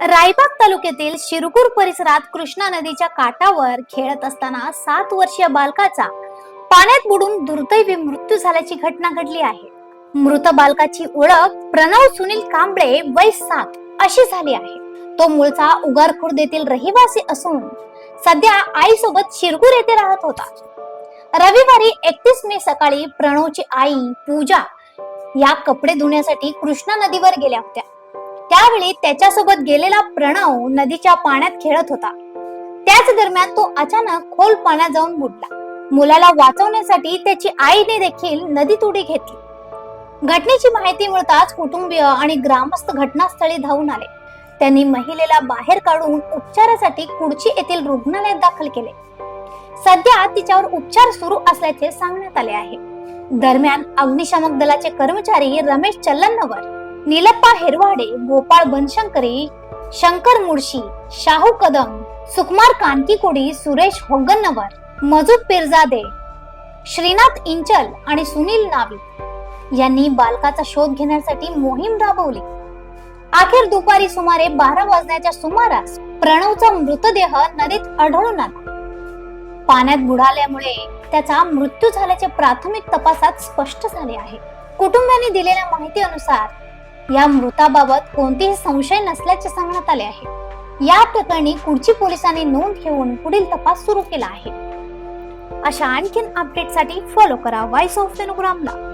रायबाग तालुक्यातील शिरपूर परिसरात कृष्णा नदीच्या काठावर खेळत असताना 7 वर्षीय बालकाचा पाण्यात बुडून दुर्दैवी मृत्यू झाल्याची घटना घडली आहे. मृत बालकाची ओळख प्रणव सुनील कांबळे वय 7 अशी झाली आहे. तो मूळचा उगार खुर्द येथील रहिवासी असून सध्या आईसोबत शिरपूर येथे राहत होता. रविवारी 31 मे सकाळी प्रणवची आई पूजा या कपडे धुण्यासाठी कृष्णा नदीवर गेल्या होत्या. त्यावेळी त्याच्यासोबत गेलेला प्रणव नदीच्या पाण्यात खेळत होता. त्याच दरम्यान तो अचानक खोल पाण्यात जाऊन बुडला. मुलाला वाचवण्यासाठी त्याची आईने देखील नदीत उडी घेतली. घटनेची माहिती मिळताच कुटुंबीय आणि ग्रामस्थ घटनास्थळी धावून आले. त्यांनी महिलेला बाहेर काढून उपचारासाठी कुडची येथील रुग्णालयात दाखल केले. सध्या तिच्यावर उपचार सुरू असल्याचे सांगण्यात आले आहे. दरम्यान अग्निशामक दलाचे कर्मचारी रमेश चल्लनवर, नीलप्पा हिरवाडे, गोपाळ बनशंकरी, शंकर मुळशी, शाहू कदम, सुकुमार कानकीकोडी, सुरेश होगन्नवर, मजूद पिरजादे, श्रीनाथ इंचल आणि सुनील नावी यांनी बालकाचा शोध घेण्यासाठी मोहीम राबवली. अखेर दुपारी सुमारे 12 वाजण्याच्या सुमारास प्रणवचा मृतदेह नदीत आढळून आला. पाण्यात बुडाल्यामुळे त्याचा मृत्यू झाल्याचे प्राथमिक तपासात स्पष्ट झाले आहे. कुटुंबियांनी दिलेल्या माहितीनुसार या मृताबाबत कोणतेही संशय नसल्याचे सांगण्यात आले आहे. या प्रकरणी कुडची पोलिसांनी नोंद घेऊन पुढील तपास सुरू केला आहे. अशा आणखीन अपडेटसाठी फॉलो करा व्हॉइस ऑफ सेनुग्रामला.